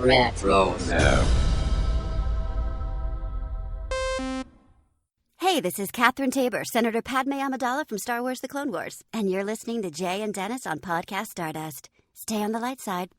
Retro. Hey, this is Catherine Tabor, Senator Padme Amidala from Star Wars The Clone Wars, and you're listening to Jay and Dennis on Podcast Stardust. Stay on the light side.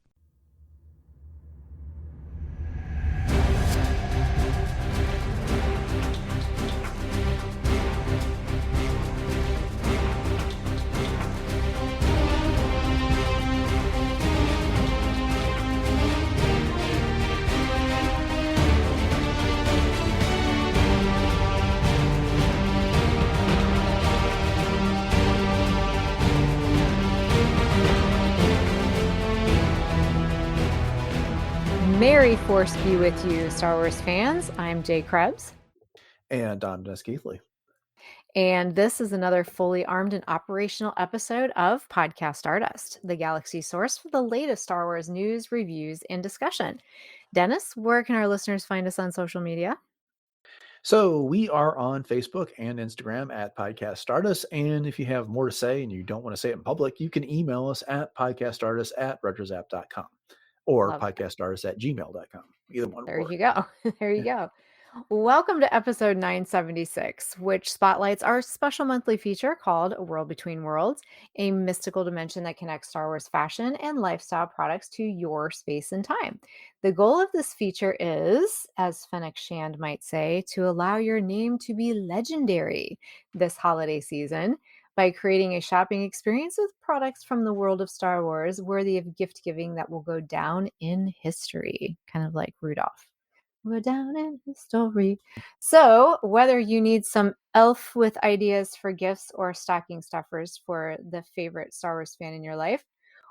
Merry Force be with you, Star Wars fans. I'm Jay Krebs. And I'm Dennis Keithley. And this is another fully armed and operational episode of Podcast Stardust, the galaxy source for the latest Star Wars news, reviews, and discussion. Dennis, where can our listeners find us on social media? So we are on Facebook and Instagram at Podcast Stardust. And if you have more to say and you don't want to say it in public, you can email us at podcaststardust@retrozap.com or podcaststardust@gmail.com. Either one. There you go. There you go. Welcome to episode 976, which spotlights our special monthly feature called A World Between Worlds, a mystical dimension that connects Star Wars fashion and lifestyle products to your space and time. The goal of this feature is, as Fennec Shand might say, to allow your name to be legendary this holiday season by creating a shopping experience with products from the world of Star Wars worthy of gift giving that will go down in history, kind of like Rudolph. We're down in history. So whether you need some elf with ideas for gifts or stocking stuffers for the favorite Star Wars fan in your life,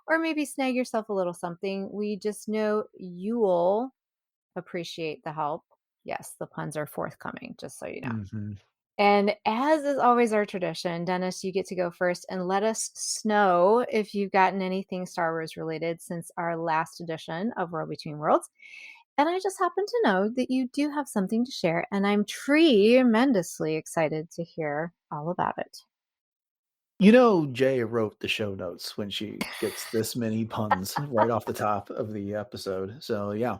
or maybe snag yourself a little something, we just know you'll appreciate the help. Yes, the puns are forthcoming, just so you know. Mm-hmm. And as is always our tradition, Dennis, you get to go first and let us know if you've gotten anything Star Wars related since our last edition of World Between Worlds. And I just happen to know that you do have something to share, and I'm tremendously excited to hear all about it. You know, Jay wrote the show notes when she gets this many puns right off the top of the episode. So, yeah.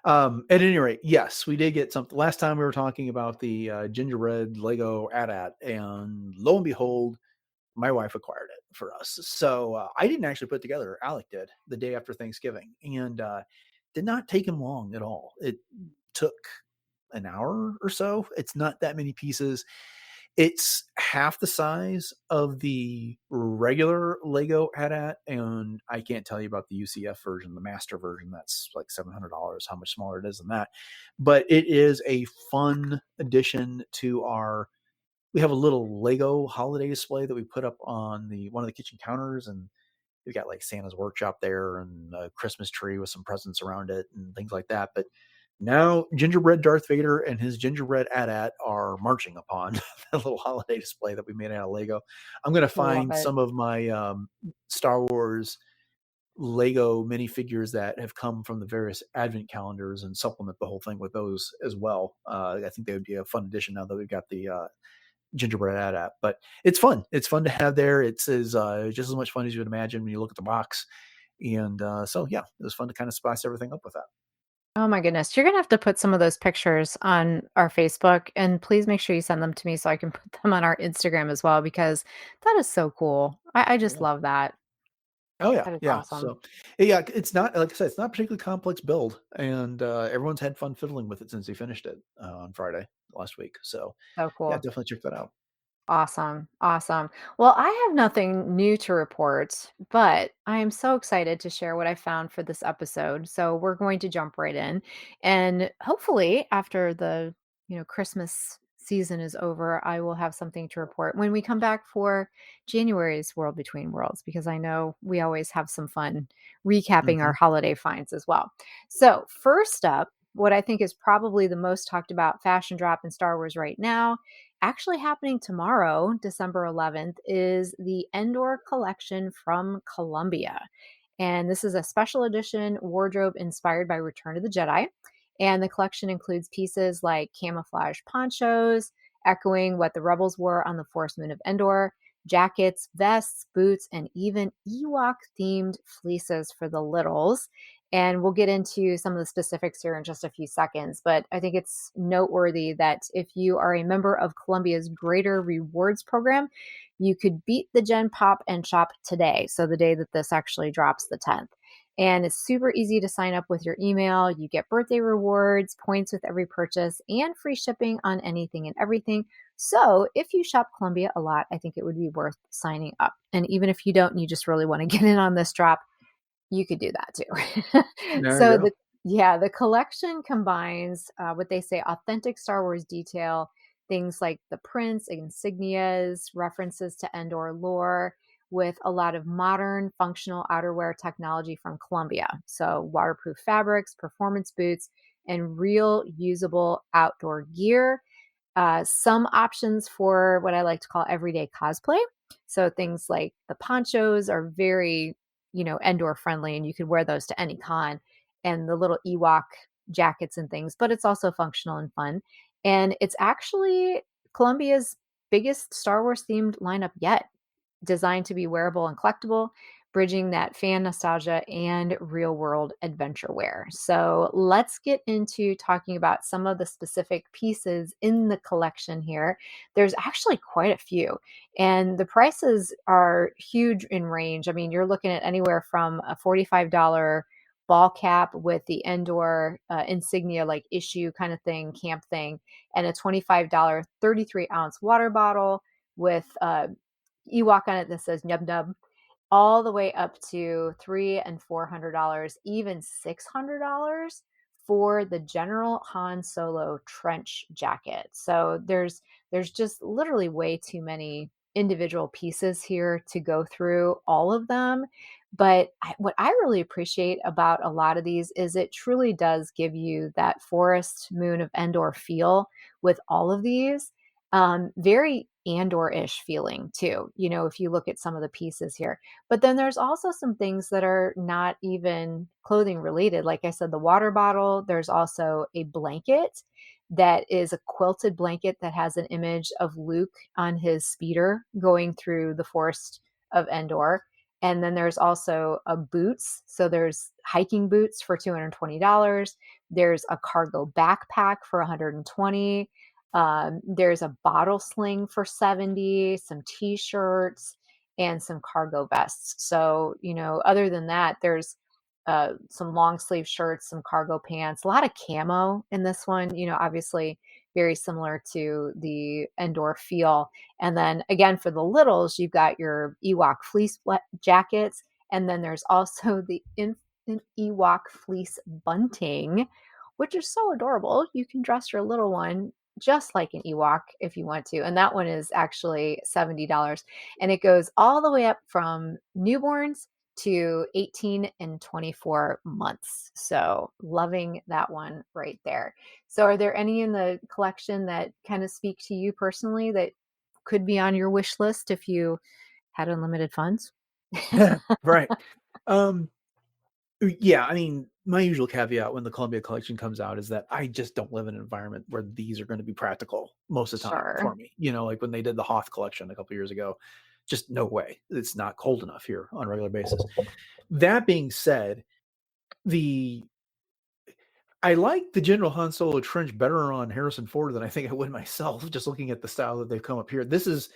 At any rate, yes, we did get something. Last time we were talking about the gingerbread LEGO AT-AT, and lo and behold, my wife acquired it for us. So I didn't actually put it together. Alec did the day after Thanksgiving, and did not take him long at all. It took an hour or so. It's not that many pieces. It's half the size of the regular LEGO AT-AT, and I can't tell you about the UCF version, the master version. That's like $700, how much smaller it is than that. But it is a fun addition to we have a little LEGO holiday display that we put up on one of the kitchen counters, and we've got like Santa's workshop there and a Christmas tree with some presents around it and things like that. But now gingerbread Darth Vader and his gingerbread AT-AT are marching upon that little holiday display that we made out of Lego. I'm going to find some of my Star Wars Lego minifigures that have come from the various advent calendars and supplement the whole thing with those as well. I think they would be a fun addition now that we've got the gingerbread AT-AT. But it's fun. It's fun to have there. It's just as much fun as you would imagine when you look at the box. And so, yeah, it was fun to kind of spice everything up with that. Oh my goodness. You're going to have to put some of those pictures on our Facebook, and please make sure you send them to me so I can put them on our Instagram as well, because that is so cool. I just love that. Oh yeah. That is Yeah. awesome. So yeah, it's not, like I said, it's not a particularly complex build, and everyone's had fun fiddling with it since they finished it on Friday last week. So cool. yeah, definitely check that out. Awesome. Awesome. Well, I have nothing new to report, but I am so excited to share what I found for this episode. So we're going to jump right in. And hopefully after the, Christmas season is over, I will have something to report when we come back for January's World Between Worlds, because I know we always have some fun recapping our holiday finds as well. So first up, what I think is probably the most talked about fashion drop in Star Wars right now, actually happening tomorrow, December 11th, is the Endor Collection from Columbia. And this is a special edition wardrobe inspired by Return of the Jedi. And the collection includes pieces like camouflage ponchos, echoing what the rebels wore on the Force Moon of Endor, jackets, vests, boots, and even Ewok-themed fleeces for the littles. And we'll get into some of the specifics here in just a few seconds. But I think it's noteworthy that if you are a member of Columbia's Greater Rewards program, you could beat the Gen Pop and shop today. So the day that this actually drops, the 10th. And it's super easy to sign up with your email. You get birthday rewards, points with every purchase, and free shipping on anything and everything. So if you shop Columbia a lot, I think it would be worth signing up. And even if you don't, and you just really want to get in on this drop, you could do that too. There So you go. the collection combines what they say authentic Star Wars detail, things like the prints, insignias, references to Endor lore, with a lot of modern functional outerwear technology from Columbia. So waterproof fabrics, performance boots, and real usable outdoor gear. Some options for what I like to call everyday cosplay. So things like the ponchos are very, Endor friendly, and you could wear those to any con, and the little Ewok jackets and things, but it's also functional and fun. And it's actually Columbia's biggest Star Wars themed lineup yet, designed to be wearable and collectible, bridging that fan nostalgia and real world adventure wear. So let's get into talking about some of the specific pieces in the collection here. There's actually quite a few, and the prices are huge in range. I mean, you're looking at anywhere from a $45 ball cap with the Endor insignia, like issue kind of thing, camp thing, and a $25 33-ounce water bottle with Ewok on it that says Nub Nub, all the way up to $300 and $400, even $600 for the General Han Solo trench jacket. So there's just literally way too many individual pieces here to go through all of them. But what I really appreciate about a lot of these is it truly does give you that forest moon of Endor feel with all of these. Very Andor-ish feeling too, if you look at some of the pieces here. But then there's also some things that are not even clothing related. Like I said, the water bottle, there's also a blanket that is a quilted blanket that has an image of Luke on his speeder going through the forest of Endor. And then there's also a boots. So there's hiking boots for $220. There's a cargo backpack for $120. There's a bottle sling for $70, some t-shirts, and some cargo vests. So, other than that, there's some long sleeve shirts, some cargo pants, a lot of camo in this one, obviously very similar to the Endor feel. And then again, for the littles, you've got your Ewok fleece jackets. And then there's also the infant Ewok fleece bunting, which is so adorable. You can dress your little one just like an Ewok if you want to. And that one is actually $70. And it goes all the way up from newborns to 18 and 24 months. So loving that one right there. So are there any in the collection that kind of speak to you personally that could be on your wish list if you had unlimited funds? Right. Um, yeah, I mean, my usual caveat when the Columbia collection comes out is that I just don't live in an environment where these are going to be practical most of the time for Sure. me. Like when they did the Hoth collection a couple years ago, just no way. It's not cold enough here on a regular basis. That being said, I like the General Han Solo trench better on Harrison Ford than I think I would myself, just looking at the style that they've come up here. This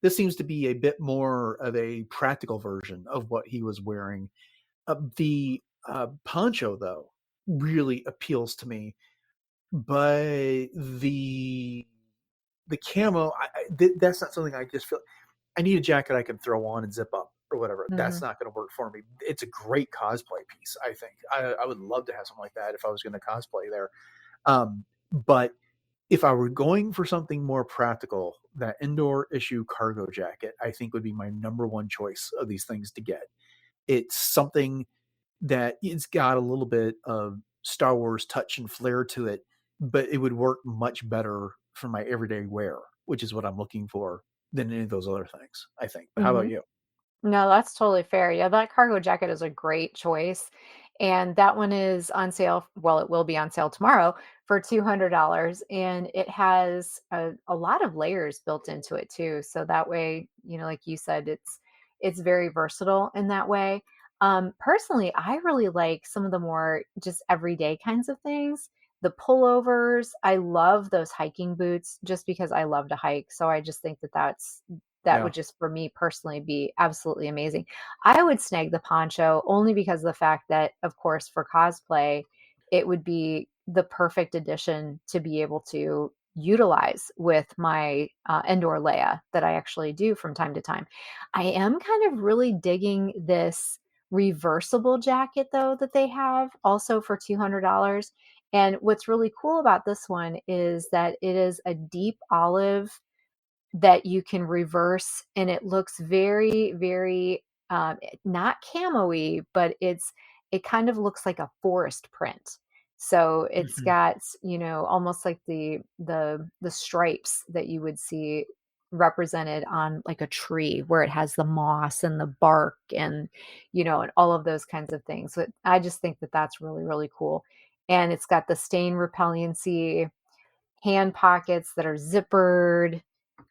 seems to be a bit more of a practical version of what he was wearing. The poncho, though, really appeals to me, but the camo, that's not something I just feel. I need a jacket I can throw on and zip up or whatever. That's not going to work for me. It's a great cosplay piece, I think. I would love to have something like that if I was going to cosplay there. But if I were going for something more practical, that Endor issue cargo jacket, I think would be my number one choice of these things to get. It's something that it's got a little bit of Star Wars touch and flair to it, but it would work much better for my everyday wear, which is what I'm looking for than any of those other things, I think. But how about you? No, that's totally fair. Yeah, that cargo jacket is a great choice. And that one is on sale. Well, it will be on sale tomorrow for $200. And it has a lot of layers built into it too. So that way, like you said, it's very versatile in that way. Personally, I really like some of the more just everyday kinds of things. The pullovers, I love those hiking boots just because I love to hike. So I just think that that Yeah. would just for me personally be absolutely amazing. I would snag the poncho only because of the fact that, of course, for cosplay, it would be the perfect addition to be able to utilize with my Endor Leia that I actually do from time to time. I am kind of really digging this reversible jacket though that they have also for $200. And what's really cool about this one is that it is a deep olive that you can reverse, and it looks very, very not camo-y, but it kind of looks like a forest print. So it's Mhm. got, almost like the stripes that you would see represented on like a tree where it has the moss and the bark and and all of those kinds of things. But I just think that that's really, really cool. And it's got the stain repellency hand pockets that are zippered,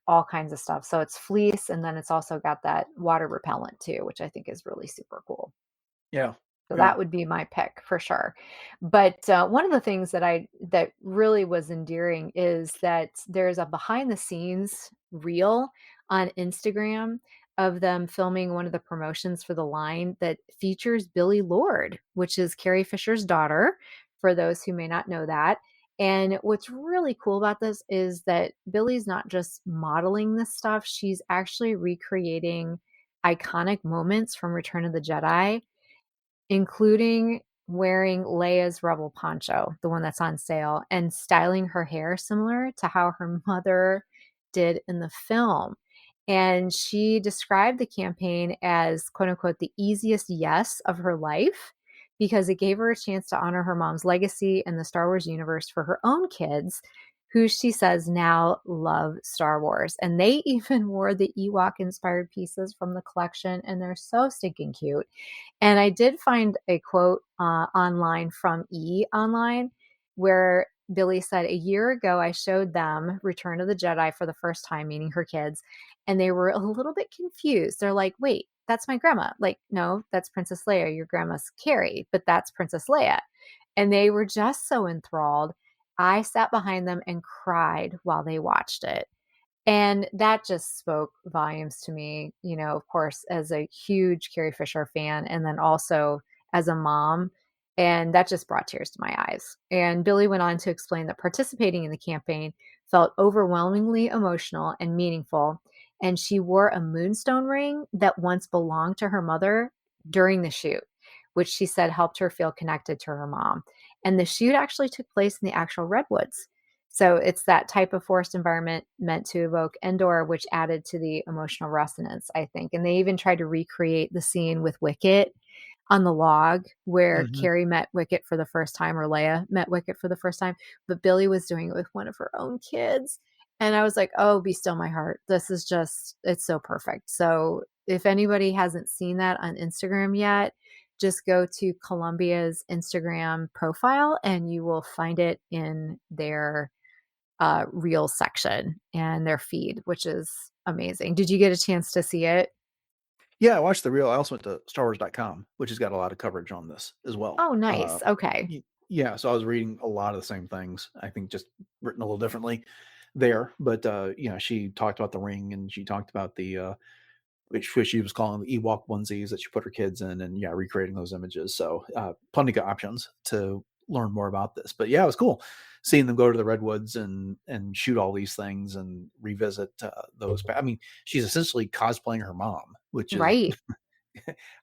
all kinds of stuff. So it's fleece, and then it's also got that water repellent too, which I think is really super cool. Yeah. So Yeah. that would be my pick for sure. But one of the things that really was endearing is that there's a behind the scenes reel on Instagram of them filming one of the promotions for the line that features Billy Lord, which is Carrie Fisher's daughter, for those who may not know that. And what's really cool about this is that Billy's not just modeling this stuff, she's actually recreating iconic moments from Return of the Jedi, including wearing Leia's Rebel poncho, the one that's on sale, and styling her hair similar to how her mother did in the film. And she described the campaign as, quote unquote, the easiest yes of her life because it gave her a chance to honor her mom's legacy in the Star Wars universe for her own kids, who she says now love Star Wars. And they even wore the Ewok inspired pieces from the collection, and they're so stinking cute. And I did find a quote online from online where Billy said, "A year ago, I showed them Return of the Jedi for the first time, meaning her kids, and they were a little bit confused. They're like, wait, that's my grandma. Like, no, that's Princess Leia. Your grandma's Carrie, but that's Princess Leia." And they were just so enthralled. I sat behind them and cried while they watched it. And that just spoke volumes to me, of course, as a huge Carrie Fisher fan, and then also as a mom. And that just brought tears to my eyes. And Billy went on to explain that participating in the campaign felt overwhelmingly emotional and meaningful. And she wore a moonstone ring that once belonged to her mother during the shoot, which she said helped her feel connected to her mom. And the shoot actually took place in the actual redwoods. So it's that type of forest environment meant to evoke Endor, which added to the emotional resonance, I think. And they even tried to recreate the scene with Wicket on the log where Mhm. Carrie met Wicket for the first time, or Leia met Wicket for the first time, but Billy was doing it with one of her own kids. And I was like, oh, be still my heart. This is just, it's so perfect. So if anybody hasn't seen that on Instagram yet, just go to Columbia's Instagram profile and you will find it in their reel section and their feed, which is amazing. Did you get a chance to see it? Yeah, I watched the reel. I also went to StarWars.com, which has got a lot of coverage on this as well. Oh, nice. Okay. Yeah, so I was reading a lot of the same things. I think just written a little differently there. But she talked about the ring, and she talked about the which she was calling the Ewok onesies that she put her kids in, and yeah, recreating those images. So plenty of options to learn more about this. But yeah, it was cool seeing them go to the redwoods and shoot all these things and revisit those. I mean, she's essentially cosplaying her mom, which is Right.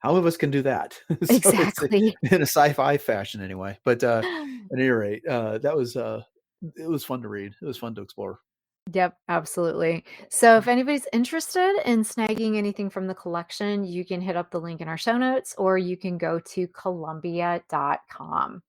how of us can do that. So it's Exactly. in a sci-fi fashion anyway. But at any rate, that was it was fun to read. It was fun to explore. Yep, absolutely. So if anybody's interested in snagging anything from the collection, you can hit up the link in our show notes or you can go to Columbia.com.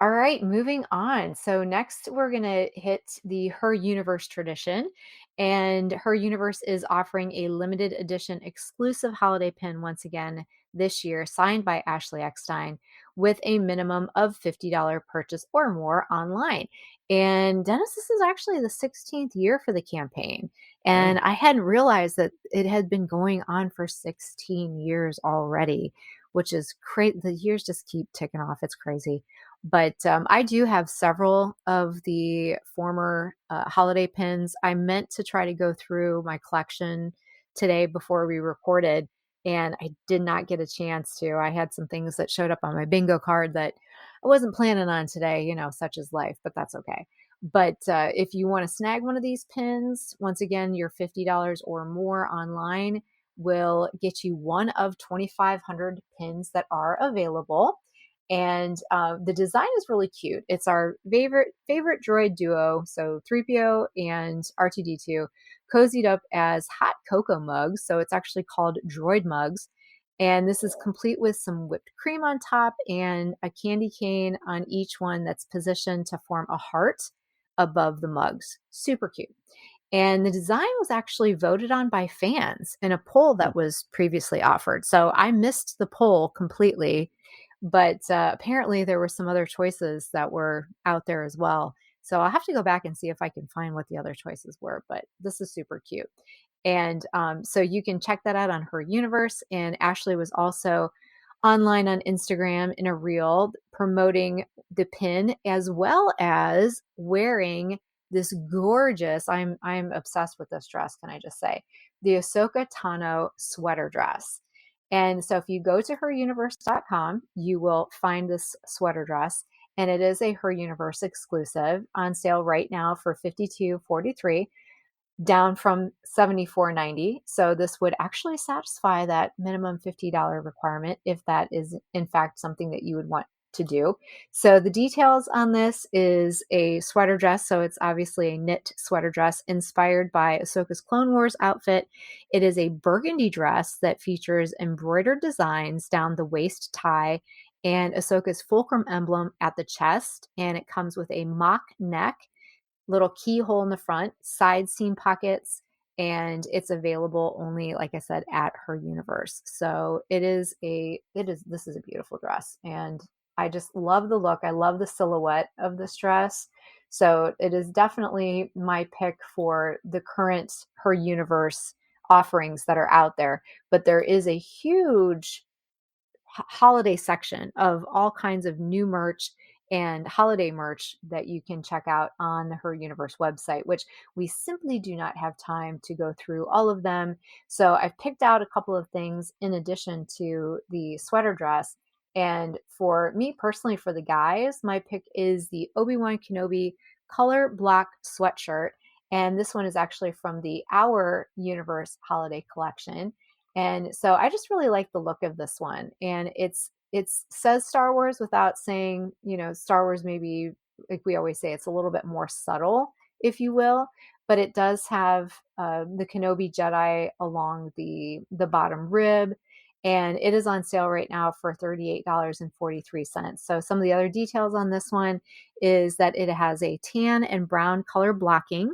All right, moving on. So next we're going to hit the Her Universe tradition. And Her Universe is offering a limited edition exclusive holiday pin once again this year, signed by Ashley Eckstein, with a minimum of $50 purchase or more online. And Dennis, this is actually the 16th year for the campaign. Yeah. And I hadn't realized that it had been going on for 16 years already, which is great. The years just keep ticking off. It's crazy. But I do have several of the former holiday pins. I meant to try to go through my collection today before we recorded, and I did not get a chance to. I had some things that showed up on my bingo card that I wasn't planning on today, such is life, but that's okay. But if you want to snag one of these pins, once again, your $50 or more online will get you one of 2,500 pins that are available. And the design is really cute. It's our favorite droid duo, so 3PO and R2D2, cozied up as hot cocoa mugs. So it's actually called droid mugs. And this is complete with some whipped cream on top and a candy cane on each one that's positioned to form a heart above the mugs. Super cute. And the design was actually voted on by fans in a poll that was previously offered. So I missed the poll completely, but apparently there were some other choices that were out there as well. So I'll have to go back and see if I can find what the other choices were, but this is super cute. And so you can check that out on Her Universe. And Ashley was also online on Instagram in a reel promoting the pin as well as wearing this gorgeous, I'm obsessed with this dress, can I just say, the Ahsoka Tano sweater dress. And so if you go to heruniverse.com, you will find this sweater dress, and it is a Her Universe exclusive on sale right now for $52.43, down from $74.90. So this would actually satisfy that minimum $50 requirement if that is in fact something that you would want to do. So the details on this is a sweater dress. So it's obviously a knit sweater dress inspired by Ahsoka's Clone Wars outfit. It is a burgundy dress that features embroidered designs down the waist tie and Ahsoka's fulcrum emblem at the chest. And it comes with a mock neck, little keyhole in the front, side seam pockets, and it's available only, like I said, at Her Universe. So this is a beautiful dress, and I just love the look. I love the silhouette of this dress. So it is definitely my pick for the current Her Universe offerings that are out there. But there is a huge holiday section of all kinds of new merch and holiday merch that you can check out on the Her Universe website, which we simply do not have time to go through all of them. So I've picked out a couple of things in addition to the sweater dress. And for me personally, for the guys, my pick is the Obi-Wan Kenobi color block sweatshirt. And this one is actually from the Our Universe holiday collection. And so I just really like the look of this one. And it says Star Wars without saying, Star Wars, maybe like we always say, it's a little bit more subtle, if you will. But it does have the Kenobi Jedi along the bottom rib. And it is on sale right now for $38.43. So some of the other details on this one is that it has a tan and brown color blocking,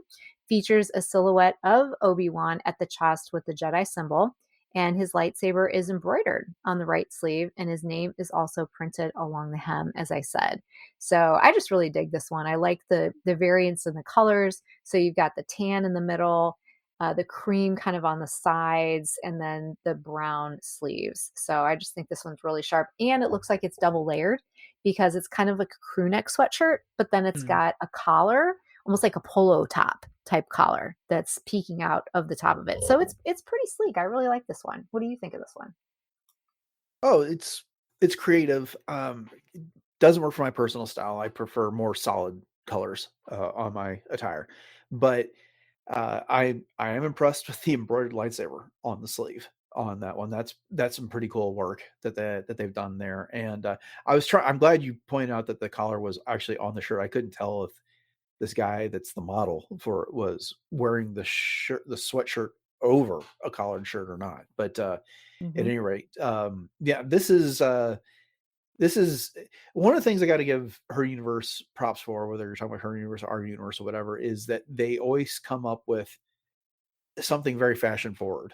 features a silhouette of Obi-Wan at the chest with the Jedi symbol, and his lightsaber is embroidered on the right sleeve, and his name is also printed along the hem, as I said. So I just really dig this one. I like the variance in the colors. So you've got the tan in the middle, the cream kind of on the sides, and then the brown sleeves. So I just think this one's really sharp, and it looks like it's double layered because it's kind of like a crew neck sweatshirt, but then it's got a collar, almost like a polo top type collar that's peeking out of the top of it. So it's pretty sleek. I really like this one. What do you think of this one? Oh, it's creative. It doesn't work for my personal style. I prefer more solid colors on my attire, but I am impressed with the embroidered lightsaber on the sleeve on that one. That's some pretty cool work that they've done there. And I'm glad you pointed out that the collar was actually on the shirt. I couldn't tell if this guy that's the model for it was wearing the sweatshirt over a collared shirt or not. But at any rate, yeah, this is one of the things I got to give Her Universe props for, whether you're talking about Her Universe, Our Universe, or whatever, is that they always come up with something very fashion forward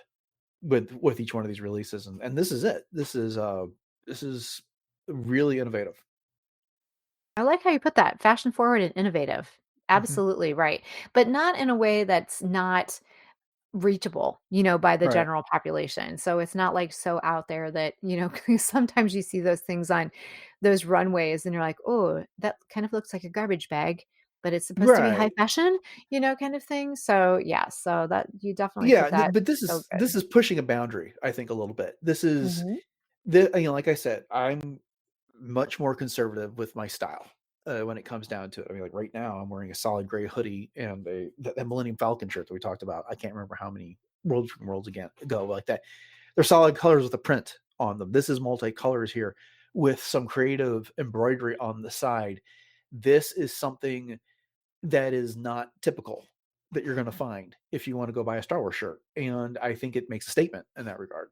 with each one of these releases, and this is it. This is really innovative. I like how you put that, fashion forward and innovative. Absolutely right. But not in a way that's not reachable, by the Right. general population. So it's not like so out there that, 'cause sometimes you see those things on those runways and you're like, "Oh, that kind of looks like a garbage bag, but it's supposed to be high Right. fashion," kind of thing. So yeah, so that you definitely put Yeah, that but this so is good. this is pushing a boundary, I think, a little bit. This is Mhm. like I said, I'm much more conservative with my style, when it comes down to it. I mean, like, right now, I'm wearing a solid gray hoodie and that Millennium Falcon shirt that we talked about. I can't remember how many Worlds from Worlds again ago like that. They're solid colors with a print on them. This is multicolors here with some creative embroidery on the side. This is something that is not typical that you're gonna find if you wanna go buy a Star Wars shirt, and I think it makes a statement in that regard.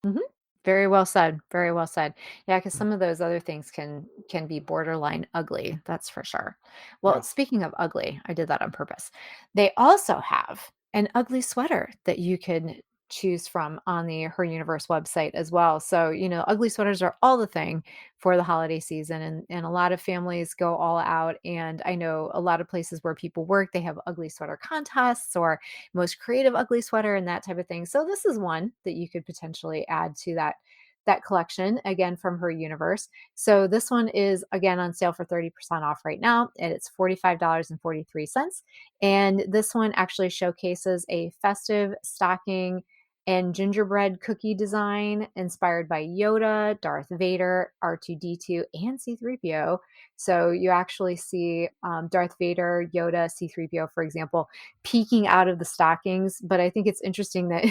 Mhm. Very well said, very well said. Yeah, because Mm, some of those other things can be borderline ugly, that's for sure. Well, yeah. speaking of ugly, I did that on purpose. They also have an ugly sweater that you can choose from on the Her Universe website as well. So, ugly sweaters are all the thing for the holiday season, and a lot of families go all out, and I know a lot of places where people work, they have ugly sweater contests or most creative ugly sweater and that type of thing. So this is one that you could potentially add to that collection again from Her Universe. So this one is again on sale for 30% off right now, and it's $45.43. And this one actually showcases a festive stocking and gingerbread cookie design inspired by Yoda, Darth Vader, R2D2, and C3PO. So you actually see Darth Vader, Yoda, C3PO, for example, peeking out of the stockings. But I think it's interesting that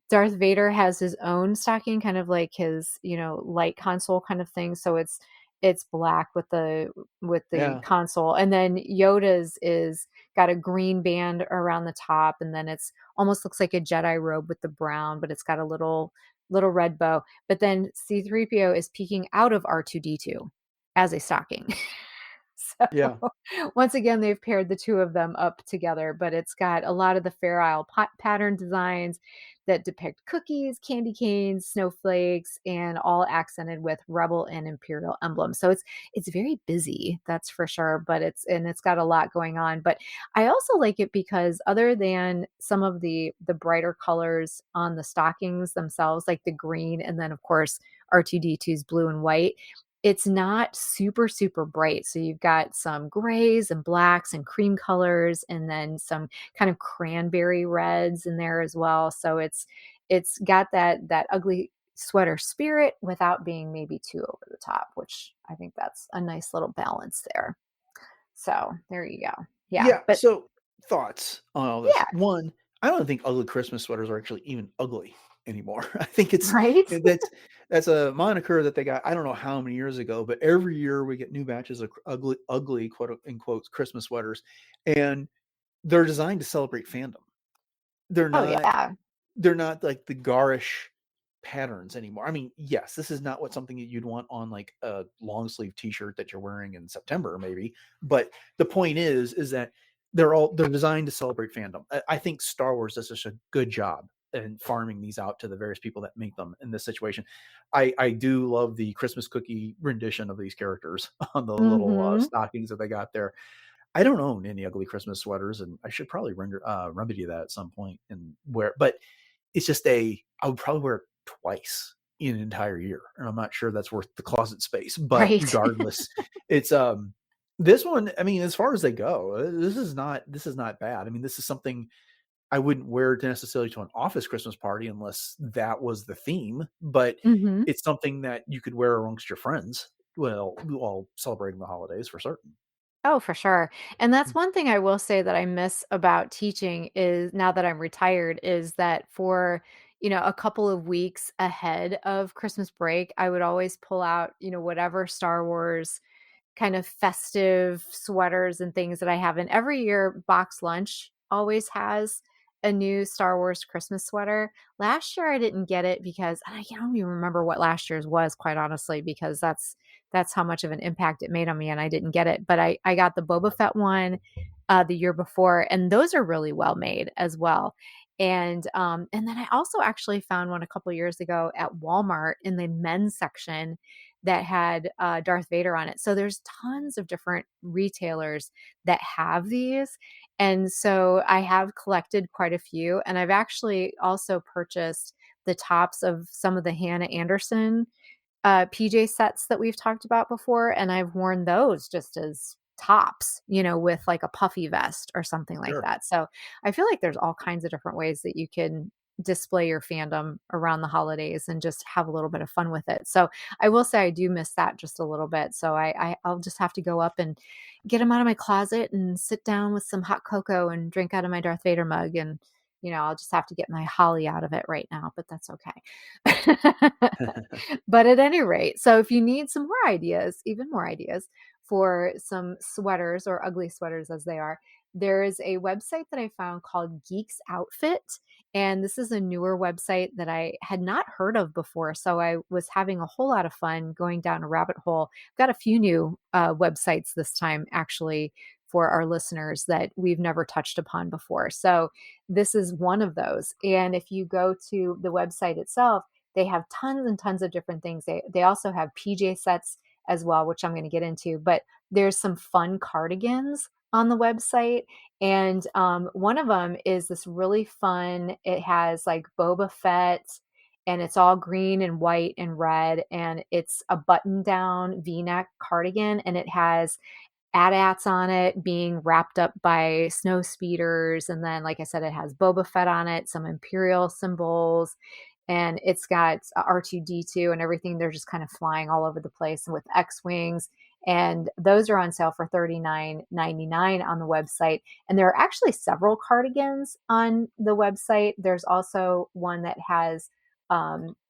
Darth Vader has his own stocking, kind of like his, light console kind of thing. So it's black with the Yeah. console. And then Yoda's is got a green band around the top, and then it's almost looks like a Jedi robe with the brown, but it's got a little red bow. But then C3PO is peeking out of R2D2 as a stocking. So Yeah. once again, they've paired the two of them up together, but it's got a lot of the Fair Isle pattern designs that depict cookies, candy canes, snowflakes, and all accented with rebel and imperial emblems. So it's very busy, that's for sure, but it's got a lot going on. But I also like it because other than some of the brighter colors on the stockings themselves, like the green and then of course R2D2's blue and white, it's not super, super bright. So you've got some grays and blacks and cream colors and then some kind of cranberry reds in there as well. So it's got that ugly sweater spirit without being maybe too over the top, which I think that's a nice little balance there. So there you go. Yeah. Yeah, But so thoughts on all this. yeah, 1, I don't think ugly Christmas sweaters are actually even ugly anymore. I think it's right? that's a moniker that they got, I don't know how many years ago, but every year we get new batches of ugly, quote unquote, Christmas sweaters, and they're designed to celebrate fandom. They're Oh not yeah. they're not like the garish patterns anymore. I mean, yes, this is not what something that you'd want on like a long sleeve t-shirt that you're wearing in September, maybe. But the point is that they're designed to celebrate fandom. I think Star Wars does such a good job in farming these out to the various people that make them in this situation. I do love the Christmas cookie rendition of these characters on the little Mhm. stockings that they got there. I don't own any ugly Christmas sweaters, and I should probably remedy that at some point and wear. But it's just I would probably wear it twice in an entire year, and I'm not sure that's worth the closet space. But Right. regardless, it's this one. I mean, as far as they go, this is not bad. I mean, this is something I wouldn't wear to necessarily to an office Christmas party unless that was the theme. But Mhm. it's something that you could wear amongst your friends, well, while celebrating the holidays for certain. Oh, for sure. And that's one thing I will say that I miss about teaching is now that I'm retired is that for, a couple of weeks ahead of Christmas break, I would always pull out, whatever Star Wars kind of festive sweaters and things that I have. And every year, Box Lunch always has a new Star Wars Christmas sweater. Last year, I didn't get it because I don't even remember what last year's was, quite honestly, because that's how much of an impact it made on me, and I didn't get it. But I got the Boba Fett one the year before, and those are really well made as well. And then I also actually found one a couple years ago at Walmart in the men's section that had Darth Vader on it. So there's tons of different retailers that have these. And so I have collected quite a few, and I've actually also purchased the tops of some of the Hannah Anderson PJ sets that we've talked about before, and I've worn those just as tops, with like a puffy vest or something like Sure. that. So I feel like there's all kinds of different ways that you can display your fandom around the holidays and just have a little bit of fun with it. So I will say I do miss that just a little bit. So I'll just have to go up and get them out of my closet and sit down with some hot cocoa and drink out of my Darth Vader mug. And I'll just have to get my holly out of it right now, but that's okay. But at any rate, so if you need some more ideas, even more ideas for some sweaters, or ugly sweaters as they are, there is a website that I found called Geeksoutfit. And this is a newer website that I had not heard of before. So I was having a whole lot of fun going down a rabbit hole. Got a few new websites this time, actually, for our listeners that we've never touched upon before. So this is one of those. And if you go to the website itself, they have tons and tons of different things. They also have PJ sets as well, which I'm going to get into, but there's some fun cardigans on the website. And one of them is this really fun, it has like Boba Fett, and it's all green and white and red, and it's a button down V-neck cardigan, and it has AT-ATs on it being wrapped up by snow speeders. And then, like I said, it has Boba Fett on it, some Imperial symbols, and it's got R2D2 and everything. They're just kind of flying all over the place, and with X-Wings. And those are on sale for $39.99 on the website. And there are actually several cardigans on the website. There's also one that has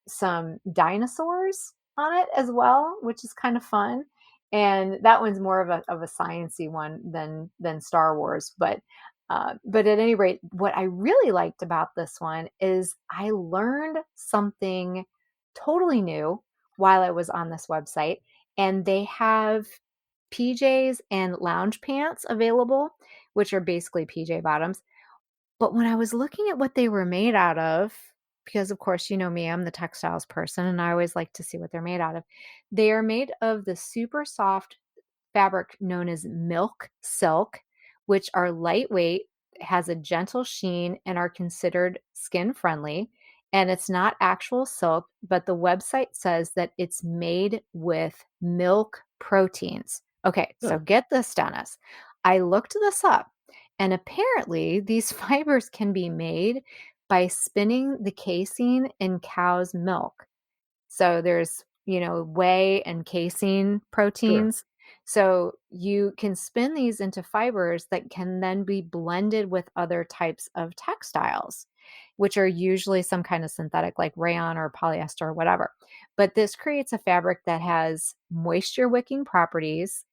some dinosaurs on it as well, which is kind of fun. And that one's more of a science-y one than Star Wars. But at any rate, what I really liked about this one is I learned something totally new while I was on this website. And they have PJs and lounge pants available, which are basically PJ bottoms. But when I was looking at what they were made out of, because of course, you know me, I'm the textiles person, and I always like to see what they're made out of. They are made of the super soft fabric known as milk silk, which are lightweight, has a gentle sheen, and are considered skin friendly. And it's not actual silk, but the website says that it's made with milk proteins. Okay, so Huh. get this, Dennis. I looked this up, and apparently these fibers can be made by spinning the casein in cow's milk. So there's, whey and casein Sure. proteins. So you can spin these into fibers that can then be blended with other types of textiles, which are usually some kind of synthetic like rayon or polyester or whatever. But this creates a fabric that has moisture wicking properties,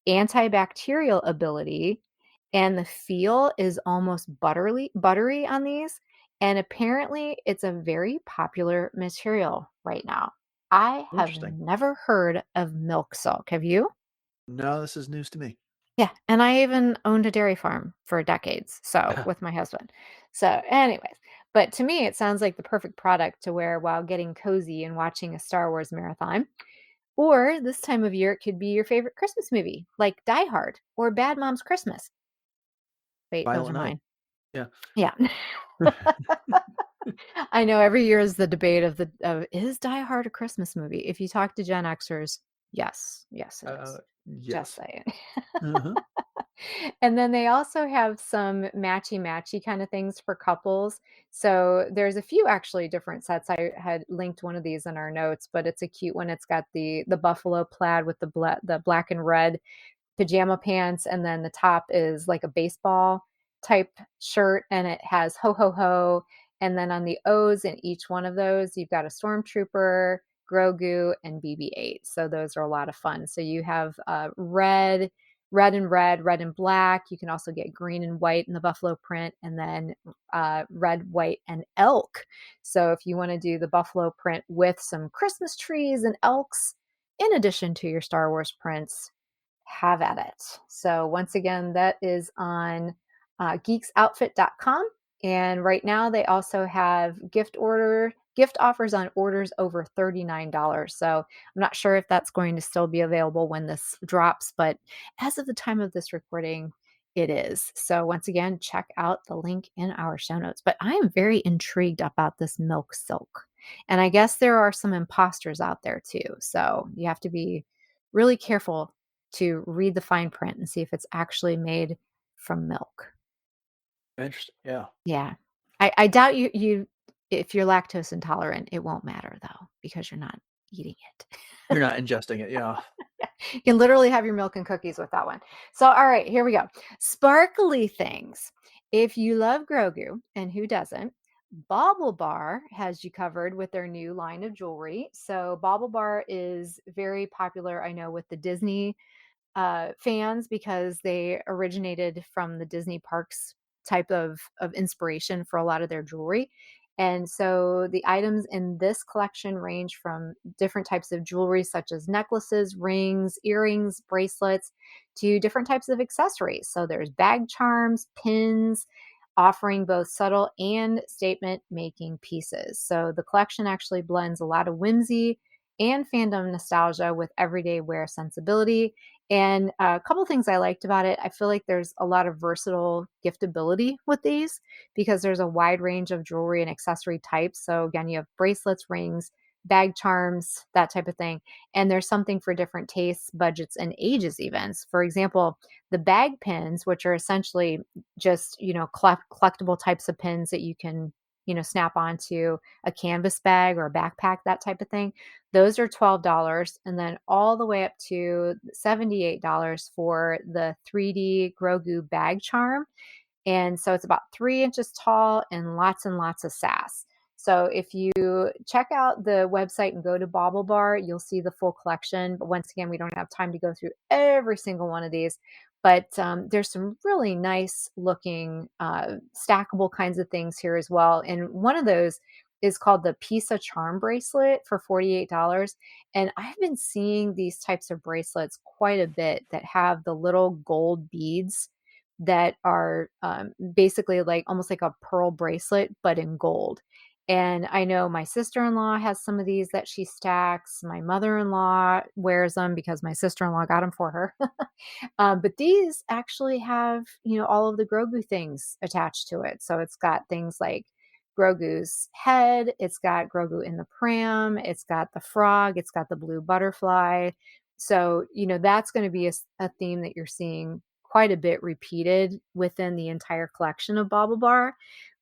antibacterial ability, and the feel is almost buttery on these. And apparently it's a very popular material right now. I have Interesting. never heard of milk silk. Have you? No, this is news to me. Yeah, and I even owned a dairy farm for decades, so with my husband. So, anyways, but to me, it sounds like the perfect product to wear while getting cozy and watching a Star Wars marathon. Or this time of year, it could be your favorite Christmas movie, like Die Hard or Bad Moms Christmas. Wait, those Violent are Night. mine. Yeah. Yeah. I know every year is the debate of is Die Hard a Christmas movie? If you talk to Gen Xers, yes, yes, it is. Just Yes. saying. Uh-huh. And then they also have some matchy-matchy kind of things for couples. So there's a few actually different sets. I had linked one of these in our notes, but it's a cute one. It's got the buffalo plaid with the black and red pajama pants, and then the top is like a baseball type shirt, and it has ho ho ho. And then on the O's in each one of those, you've got a stormtrooper, Grogu, and BB-8. So those are a lot of fun. So you have red and black. You can also get green and white in the buffalo print, and then red, white, and elk. So if you want to do the buffalo print with some Christmas trees and elks, in addition to your Star Wars prints, have at it. So once again, that is on geeksoutfit.com. And right now they also have gift offers on orders over $39. So I'm not sure if that's going to still be available when this drops, but as of the time of this recording, it is. So once again, check out the link in our show notes. But I am very intrigued about this milk silk. And I guess there are some imposters out there too. So you have to be really careful to read the fine print and see if it's actually made from milk. Interesting. Yeah. Yeah. I doubt you if you're lactose intolerant, it won't matter though, because you're not eating it. You're not ingesting it. Yeah. You can literally have your milk and cookies with that one. So, all right, here we go. Sparkly things. If you love Grogu, and who doesn't, Baublebauer has you covered with their new line of jewelry. So, Baublebauer is very popular, I know, with the Disney fans because they originated from the Disney parks type of inspiration for a lot of their jewelry. And so the items in this collection range from different types of jewelry, such as necklaces, rings, earrings, bracelets, to different types of accessories. So there's bag charms, pins, offering both subtle and statement making pieces. So the collection actually blends a lot of whimsy and fandom nostalgia with everyday wear sensibility. And a couple things I liked about it, I feel like there's a lot of versatile giftability with these because there's a wide range of jewelry and accessory types. So again, you have bracelets, rings, bag charms, that type of thing. And there's something for different tastes, budgets, and ages even. For example, the bag pins, which are essentially just, collectible types of pins that you can, snap onto a canvas bag or a backpack, that type of thing. Those are $12, and then all the way up to $78 for the 3D Grogu bag charm. And so it's about 3 inches tall and lots of sass. So if you check out the website and go to Baublebauer, you'll see the full collection. But once again, we don't have time to go through every single one of these. But there's some really nice looking stackable kinds of things here as well. And one of those is called the Pisa Charm Bracelet for $48. And I've been seeing these types of bracelets quite a bit that have the little gold beads that are basically like almost like a pearl bracelet, but in gold. And I know my sister-in-law has some of these that she stacks. My mother-in-law wears them because my sister-in-law got them for her. But these actually have, all of the Grogu things attached to it. So it's got things like Grogu's head, it's got Grogu in the pram, it's got the frog, it's got the blue butterfly. So, that's going to be a theme that you're seeing quite a bit repeated within the entire collection of Baublebauer.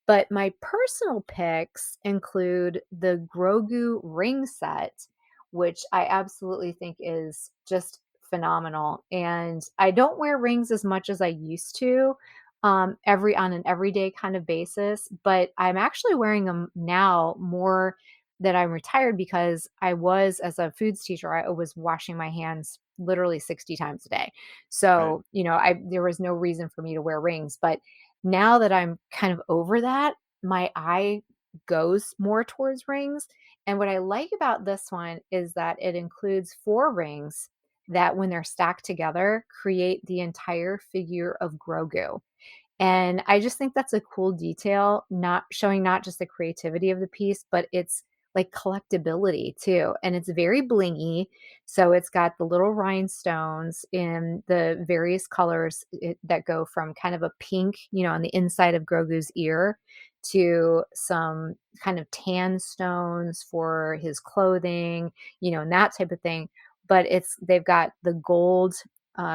But my personal picks include the Grogu ring set, which I absolutely think is just phenomenal. And I don't wear rings as much as I used to, on an everyday kind of basis, but I'm actually wearing them now more that I'm retired because I was, as a foods teacher, I was washing my hands literally 60 times a day. Right. So, there was no reason for me to wear rings. But now that I'm kind of over that, my eye goes more towards rings. And what I like about this one is that it includes 4 rings that, when they're stacked together, create the entire figure of Grogu. And I just think that's a cool detail, not showing not just the creativity of the piece, but it's like collectability too. And it's very blingy. So it's got the little rhinestones in the various colors that go from kind of a pink, on the inside of Grogu's ear, to some kind of tan stones for his clothing, and that type of thing. But they've got the gold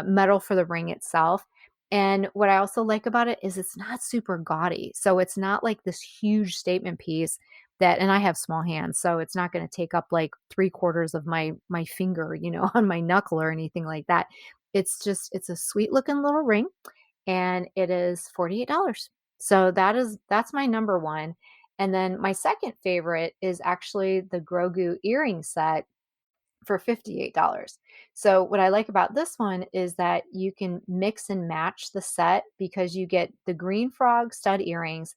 metal for the ring itself. And what I also like about it is it's not super gaudy. So it's not like this huge statement piece and I have small hands, so it's not going to take up like 3/4 of my finger, on my knuckle or anything like that. It's a sweet looking little ring, and it is $48. So that's my number one. And then my second favorite is actually the Grogu earring set for $58. So what I like about this one is that you can mix and match the set because you get the green frog stud earrings,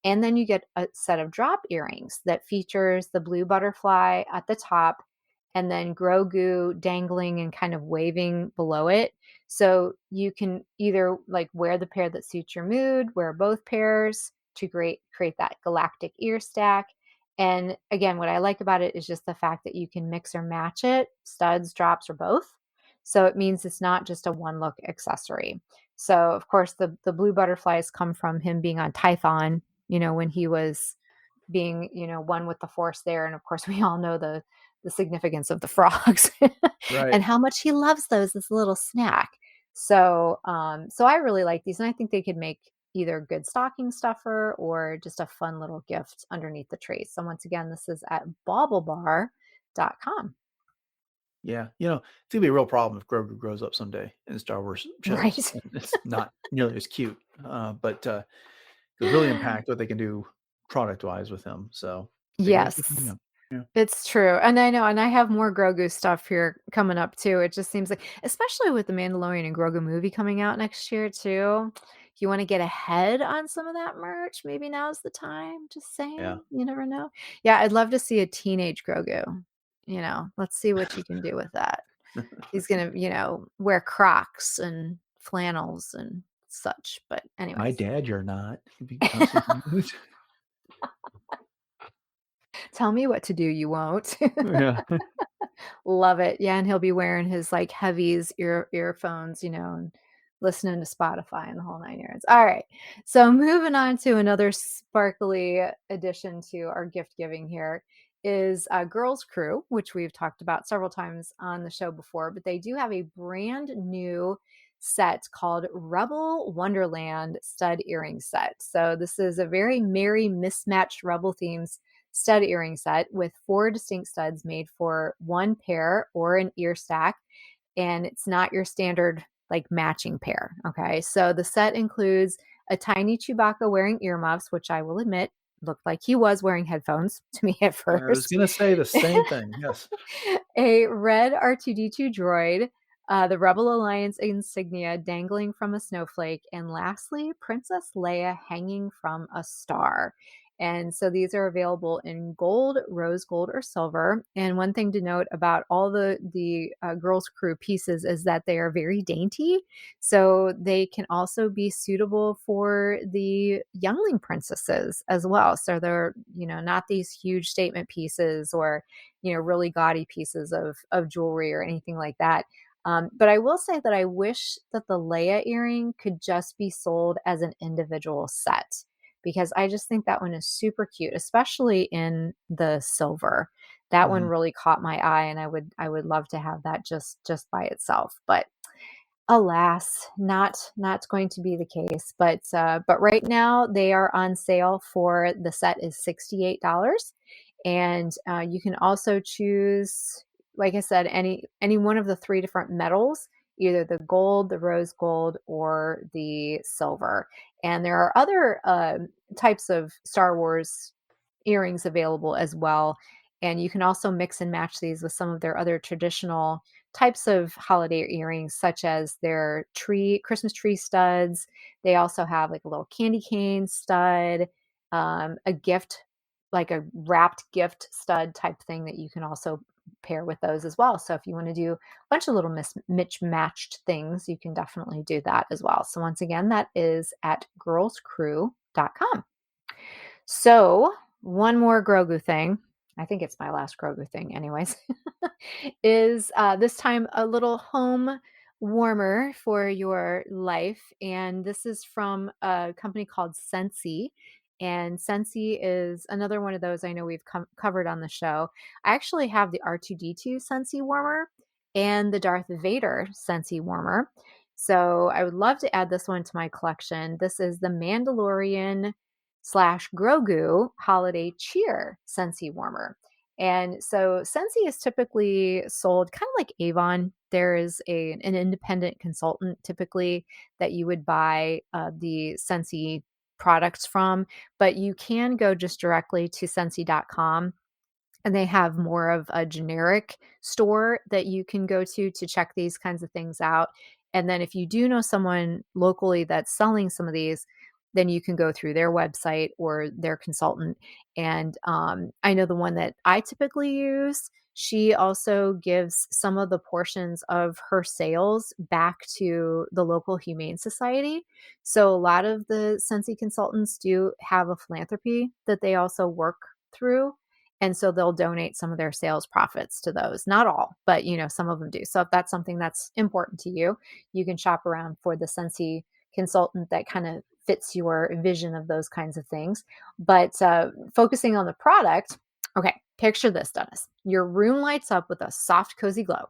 and then you get a set of drop earrings that features the blue butterfly at the top and then Grogu dangling and kind of waving below it. So you can either like wear the pair that suits your mood, wear both pairs to create that galactic ear stack. And again, what I like about it is just the fact that you can mix or match it, studs, drops, or both. So it means it's not just a one look accessory. So of course the blue butterflies come from him being on Tython, when he was being, one with the force there. And of course we all know the significance of the frogs Right. and how much he loves those as a little snack. So so I really like these, and I think they could make either good stocking stuffer or just a fun little gift underneath the tree. So once again, this is at Baublebauer.com. Yeah. It's gonna be a real problem if Grogu grows up someday in Star Wars shows. Right. And it's not nearly as cute, but could really impact what they can do product wise with him. So they got to keep him Yes. young. Yeah. It's true, and I know, and I have more Grogu stuff here coming up too. It just seems like, especially with the Mandalorian and Grogu movie coming out next year too, if you wanna get ahead on some of that merch, maybe now's the time, just Yeah. saying, you never know. Yeah, I'd love to see a teenage Grogu, let's see what you can do with that. He's gonna, wear Crocs and flannels and such, but My anyways. dad, you're not. He'd be constantly Tell me what to do, you won't. Yeah. Love it. Yeah, and he'll be wearing his, like, heavies earphones, and listening to Spotify and the whole 9 yards. Alright, so moving on to another sparkly addition to our gift giving here is, Girls Crew, which we've talked about several times on the show before, but they do have a brand new set called Rebel Wonderland Stud Earring Set. So this is a very merry mismatched Rebel themes stud earring set with 4 distinct studs made for one pair or an ear stack. And it's not your standard like matching pair. Okay. So the set includes a tiny Chewbacca wearing earmuffs, which I will admit looked like he was wearing headphones to me at I was first. gonna say the same thing. Yes. A red R2D2 droid, the Rebel Alliance insignia dangling from a snowflake, and lastly, Princess Leia hanging from a star. And so these are available in gold, rose gold, or silver. And one thing to note about all the Girls Crew pieces is that they are very dainty, so they can also be suitable for the youngling princesses as well. So they're not these huge statement pieces or really gaudy pieces of jewelry or anything like that. But I will say that I wish that the Leia earring could just be sold as an individual set, because I just think that one is super cute, especially in the silver. That one Mhm. really caught my eye, and I would love to have that just by itself. But alas, not going to be the case. But right now they are on sale. For the set is $68, and you can also choose, like I said, any one of the 3 different metals, either the gold, the rose gold, or the silver. And there are other types of Star Wars earrings available as well. And you can also mix and match these with some of their other traditional types of holiday earrings, such as their Christmas tree studs. They also have like a little candy cane stud, a gift, like a wrapped gift stud type thing that you can also pair with those as well. So if you want to do a bunch of little mismatched things, you can definitely do that as well. So once again, that is at girlscrew.com. So one more Grogu thing. I think it's my last Grogu thing, anyways, is this time a little home warmer for your life. And this is from a company called Scentsy. And Scentsy is another one of those I know we've covered on the show. I actually have the R2D2 Scentsy warmer and the Darth Vader Scentsy warmer. So I would love to add this one to my collection. This is the Mandalorian / Grogu Holiday Cheer Scentsy warmer. And so Scentsy is typically sold kind of like Avon. There is an independent consultant typically that you would buy the Scentsy products from, but you can go just directly to Scentsy.com, and they have more of a generic store that you can go to check these kinds of things out. And then if you do know someone locally that's selling some of these, then you can go through their website or their consultant. And I know the one that I typically use, she also gives some of the portions of her sales back to the local humane society. So a lot of the Scentsy consultants do have a philanthropy that they also work through. And so they'll donate some of their sales profits to those. Not all, but some of them do. So if that's something that's important to you, you can shop around for the Scentsy consultant that kind of fits your vision of those kinds of things. But focusing on the product, okay, picture this, Dennis. Your room lights up with a soft, cozy glow.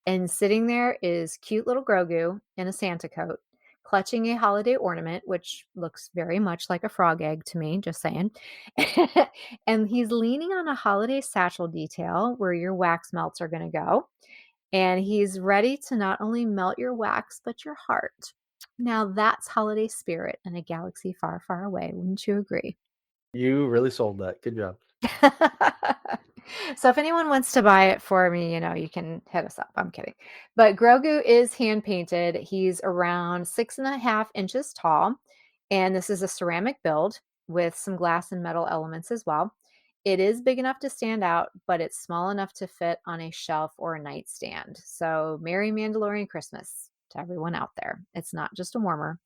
And sitting there is cute little Grogu in a Santa coat, clutching a holiday ornament, which looks very much like a frog egg to me, just saying. And he's leaning on a holiday satchel detail where your wax melts are going to go. And he's ready to not only melt your wax, but your heart. Now that's holiday spirit in a galaxy far, far away. Wouldn't you agree? You really sold that. Good job. So if anyone wants to buy it for me, you can hit us up. I'm kidding. But Grogu is hand painted. He's around 6.5 inches tall. And this is a ceramic build with some glass and metal elements as well. It is big enough to stand out, but it's small enough to fit on a shelf or a nightstand. So Merry Mandalorian Christmas to everyone out there. It's not just a warmer,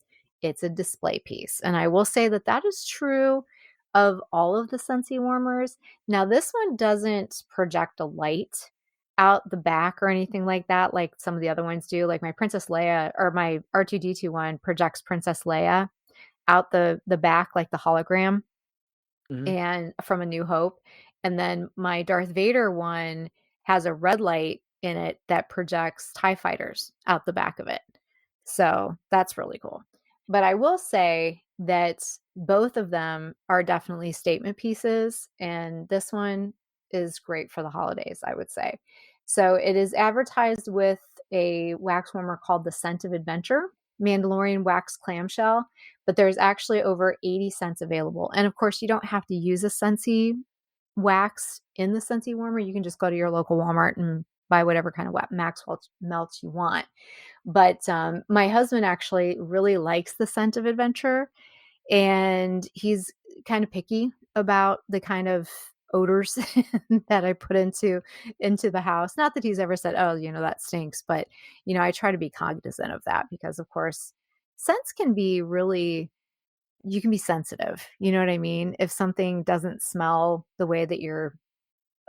it's a display piece. And I will say that is true of all of the Scentsy warmers. Now, this one doesn't project a light out the back or anything like that, like some of the other ones do. Like my Princess Leia or my R2-D2 one projects Princess Leia out the back, like the hologram and from A New Hope. And then my Darth Vader one has a red light in it that projects TIE fighters out the back of it. So that's really cool. But I will say that both of them are definitely statement pieces. And this one is great for the holidays, I would say. So it is advertised with a wax warmer called the Scent of Adventure Mandalorian wax clamshell, but there's actually over 80 scents available. And of course, you don't have to use a Scentsy wax in the Scentsy warmer. You can just go to your local Walmart and buy whatever kind of wax melts you want. But my husband actually really likes the Scent of Adventure, and he's kind of picky about the kind of odors that I put into the house. Not that he's ever said, oh, that stinks, but I try to be cognizant of that because of course scents can be really, you can be sensitive. You know what I mean? If something doesn't smell the way that your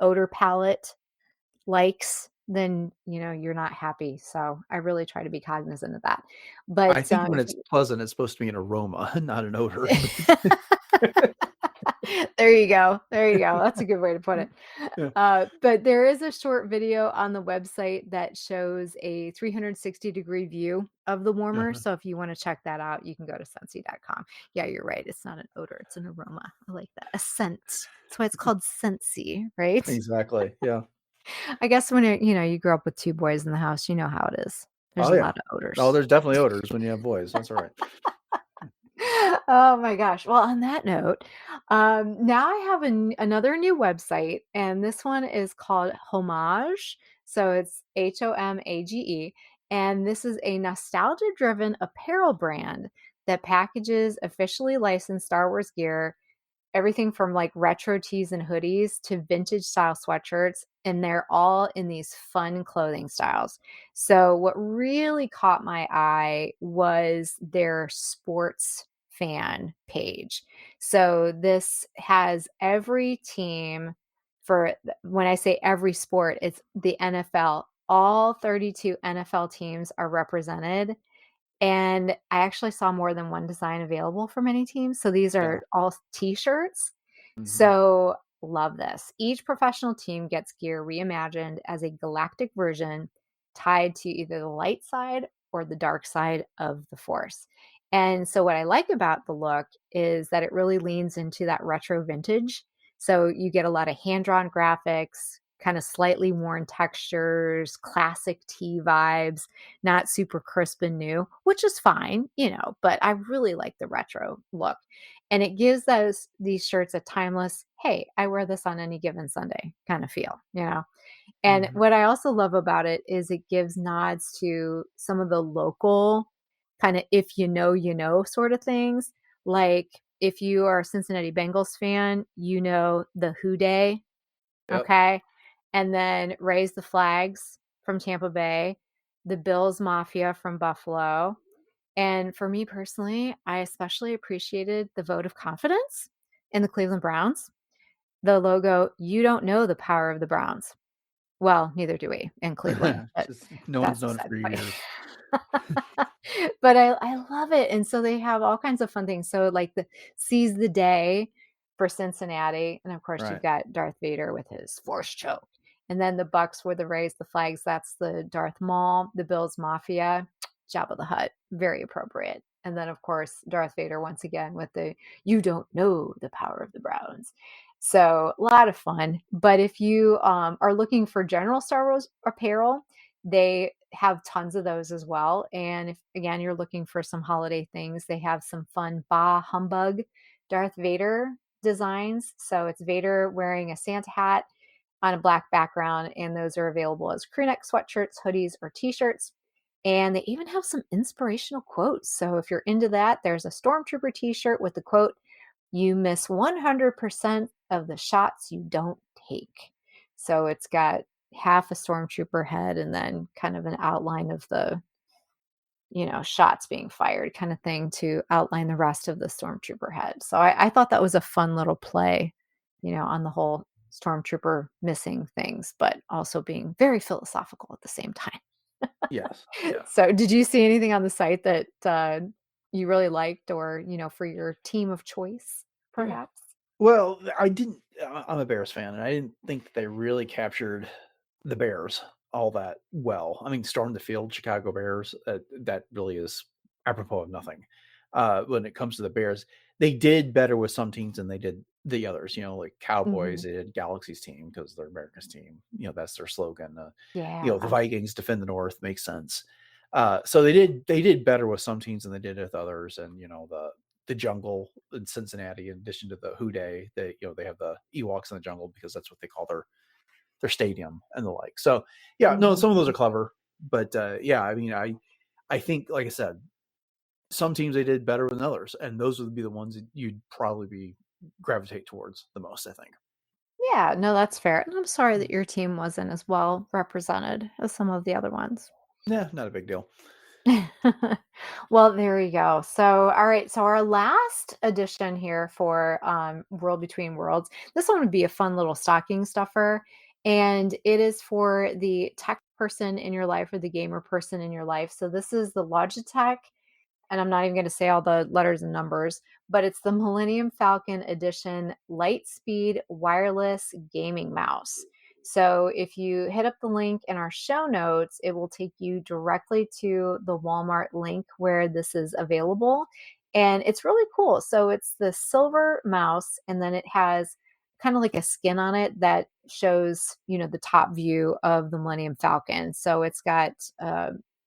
odor palette likes, then you're not happy. So I really try to be cognizant of that. But I think when it's pleasant, it's supposed to be an aroma, not an odor. There you go. That's a good way to put it. Yeah. But there is a short video on the website that shows a 360-degree view of the warmer. So if you want to check that out, you can go to Scentsy.com. Yeah, you're right. It's not an odor. It's an aroma. I like that. A scent. That's why it's called Scentsy, right? Exactly. Yeah. I guess when you grow up with two boys in the house, you know how it is. There's a lot of odors. Oh, there's definitely odors when you have boys. That's all right. Oh my gosh. Well, on that note, now I have another new website, and this one is called HOMAGE. So it's HOMAGE. And this is a nostalgia-driven apparel brand that packages officially licensed Star Wars gear, everything from like retro tees and hoodies to vintage style sweatshirts, and they're all in these fun clothing styles. So what really caught my eye was their sports fan page. So this has every team for, when I say every sport, it's the NFL. All 32 NFL teams are represented. And I actually saw more than one design available for many teams. So these are all t-shirts. So love this. Each professional team gets gear reimagined as a galactic version tied to either the light side or the dark side of the Force. And so what I like about the look is that it really leans into that retro vintage. So you get a lot of hand-drawn graphics, kind of slightly worn textures, classic tee vibes, not super crisp and new, which is fine, but I really like the retro look. And it gives these shirts a timeless, hey, I wear this on any given Sunday kind of feel, And what I also love about it is it gives nods to some of the local kind of if sort of things. Like if you are a Cincinnati Bengals fan, the Who Day, okay? And then Raise the Flags from Tampa Bay, the Bills Mafia from Buffalo. And for me personally, I especially appreciated the vote of confidence in the Cleveland Browns. the logo, "You don't know the power of the Browns." Well, neither do we in Cleveland, but Just no one's that's known it beside for the point. years. But I love it, and so they have all kinds of fun things. So, like, the Seize the Day for Cincinnati, and, of course, you've Right. got Darth Vader with his Force choke, and then the Bucks were the raise the flags, that's the Darth Maul, the Bills Mafia, Jabba the Hutt, very appropriate, and then, of course, Darth Vader once again with the, "You don't know the power of the Browns." So, a lot of fun, but if you, are looking for general Star Wars apparel, they have tons of those as well, and if, again, you're looking for some holiday things, they have some fun Bah Humbug Darth Vader designs. So it's Vader wearing a Santa hat on a black background, and those are available as crew neck sweatshirts, hoodies, or t-shirts. And they even have some inspirational quotes. So if you're into that, there's a Stormtrooper t-shirt with the quote, "You miss 100% of the shots you don't take." So it's got half a Stormtrooper head and then kind of an outline of the, shots being fired kind of thing to outline the rest of the Stormtrooper head. So I thought that was a fun little play, on the whole Stormtrooper missing things, but also being very philosophical at the same time. Yes. Yeah. So did you see anything on the site that you really liked or, for your team of choice, perhaps? Well, I didn't. I'm a Bears fan, and I didn't think that they really captured the Bears all that well. I mean, storm the field, Chicago Bears. That really is apropos of nothing. When it comes to the Bears, they did better with some teams than they did the others. Like Cowboys, Mhm. they did Galaxy's team because they're America's team. That's their slogan. The Yeah. Vikings defend the North makes sense. So they did better with some teams than they did with others, and the jungle in Cincinnati, in addition to the Houday, they have the Ewoks in the jungle because that's what they call their stadium and the like. So yeah, no, some of those Mhm. are clever, but yeah, I mean, I think, like I said, some teams they did better than others, and those would be the ones that you'd probably be gravitate towards the most, I think. Yeah, no, that's fair. And I'm sorry Mm. that your team wasn't as well represented as some of the other ones. Yeah, not a big deal. Well, there you go. So, all right. So, our last edition here for World Between Worlds, this one would be a fun little stocking stuffer. And it is for the tech person in your life or the gamer person in your life. So, this is the Logitech, and I'm not even going to say all the letters and numbers, but it's the Millennium Falcon Edition LIGHTSPEED wireless gaming mouse. So if you hit up the link in our show notes, it will take you directly to the Walmart link where this is available. And it's really cool. So it's the silver mouse, and then it has kind of like a skin on it that shows, the top view of the Millennium Falcon. So it's got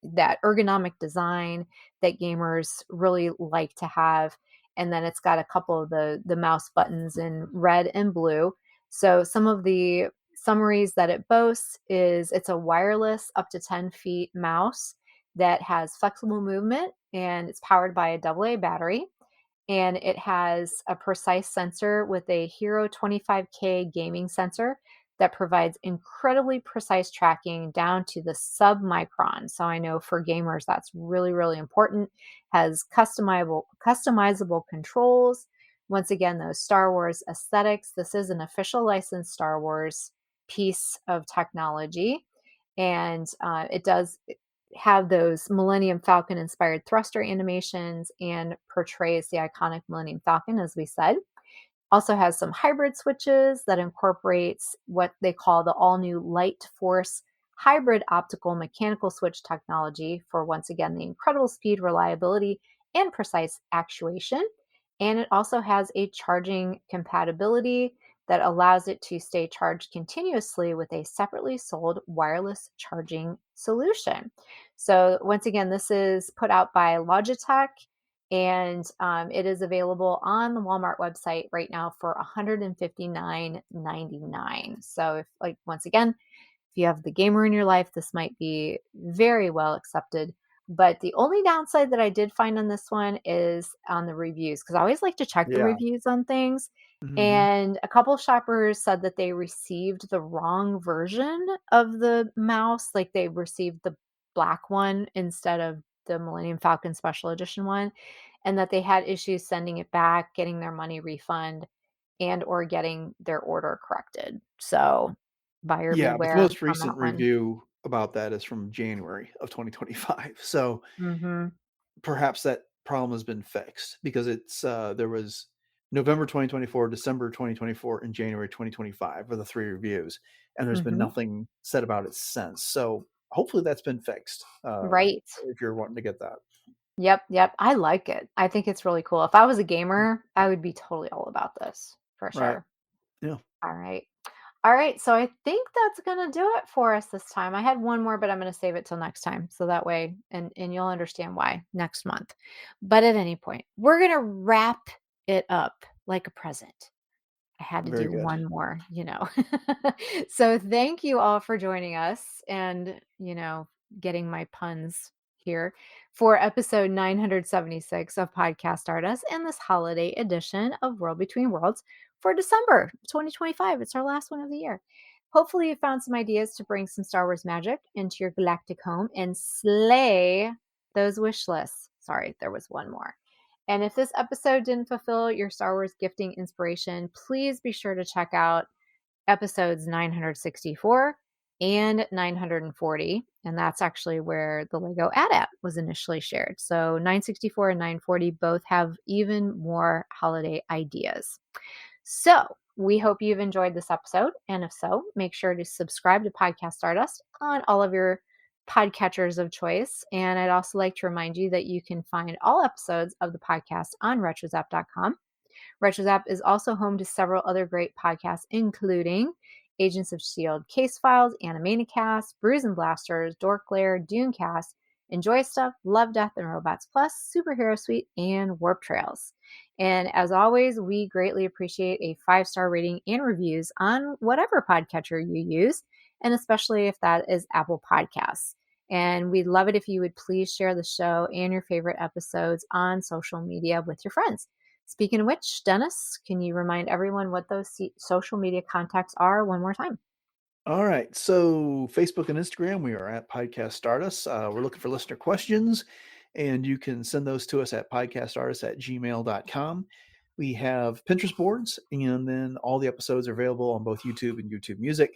that ergonomic design that gamers really like to have. And then it's got a couple of the mouse buttons in red and blue. So some of the summaries that it boasts is it's a wireless up to 10 feet mouse that has flexible movement, and it's powered by a AA battery, and it has a precise sensor with a Hero 25K gaming sensor that provides incredibly precise tracking down to the sub-micron. So I know for gamers that's really, really important. Has customizable controls. Once again, those Star Wars aesthetics. This is an official licensed Star Wars piece of technology, and it does have those Millennium Falcon inspired thruster animations and portrays the iconic Millennium Falcon, as we said. Also has some hybrid switches that incorporates what they call the all new Light Force hybrid optical mechanical switch technology for, once again, the incredible speed, reliability, and precise actuation. And it also has a charging compatibility that allows it to stay charged continuously with a separately sold wireless charging solution. So, once again, this is put out by Logitech, and it is available on the Walmart website right now for $159.99. So, if, like, once again, if you have the gamer in your life, this might be very well accepted. But the only downside that I did find on this one is on the reviews, because I always like to check the Yeah. reviews on things. Hmm. And a couple shoppers said that they received the wrong version of the mouse. Like, they received the black one instead of the Millennium Falcon Special Edition one, and that they had issues sending it back, getting their money refund. and or getting their order corrected. So buyer Yeah, but the beware most on recent that one. review about that is from January of 2025. So Mm-hmm. perhaps that problem has been fixed because it's there was November 2024, December 2024, and January 2025 are the 3 reviews, and there's been Mm-hmm. nothing said about it since. So hopefully that's been fixed. Right. If you're wanting to get that. Yep. I like it. I think it's really cool. If I was a gamer, I would be totally all about this for Right. sure. Yeah. All right. All right. So I think that's going to do it for us this time. I had one more, but I'm going to save it till next time. So that way, and you'll understand why next month. But at any point, we're going to wrap it up like a present. I had to Very do good. one more, So thank you all for joining us and, getting my puns here for episode 976 of Podcast Stardust and this holiday edition of World Between Worlds for December 2025. It's our last one of the year. Hopefully you found some ideas to bring some Star Wars magic into your galactic home and slay those wish lists. Sorry, there was one more. And if this episode didn't fulfill your Star Wars gifting inspiration, please be sure to check out episodes 964 and 940. And that's actually where the LEGO AT-AT was initially shared. So 964 and 940 both have even more holiday ideas. So we hope you've enjoyed this episode. And if so, make sure to subscribe to Podcast Stardust on all of your podcatchers of choice. And I'd also like to remind you that you can find all episodes of the podcast on retrozap.com. RetroZap is also home to several other great podcasts, including Agents of S.H.I.E.L.D. Case Files, Animanicast, Brews and Blasters, Dork Lair, Dunecast, Enjoy Stuff, Love, Death, and Robots Plus, Superhero Suite, and Warp Trails. And as always, we greatly appreciate a 5-star rating and reviews on whatever podcatcher you use, and especially if that is Apple Podcasts. And we'd love it if you would please share the show and your favorite episodes on social media with your friends. Speaking of which, Dennis, can you remind everyone what those social media contacts are one more time? All right. So Facebook and Instagram, we are at Podcast Stardust. We're looking for listener questions, and you can send those to us at podcaststardust@gmail.com. We have Pinterest boards, and then all the episodes are available on both YouTube and YouTube Music.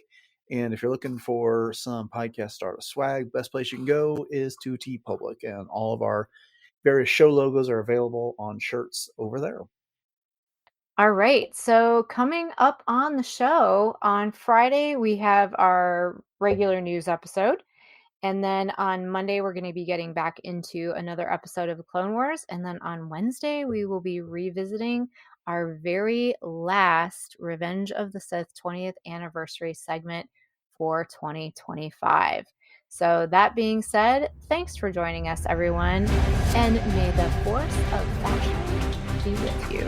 And if you're looking for some Podcast Stardust swag, best place you can go is to TeePublic, and all of our various show logos are available on shirts over there. All right. So coming up on the show on Friday, we have our regular news episode. And then on Monday, we're going to be getting back into another episode of the Clone Wars. And then on Wednesday, we will be revisiting our very last Revenge of the Sith 20th anniversary segment for 2025. So that being said, thanks for joining us, everyone. And may the force of fashion be with you.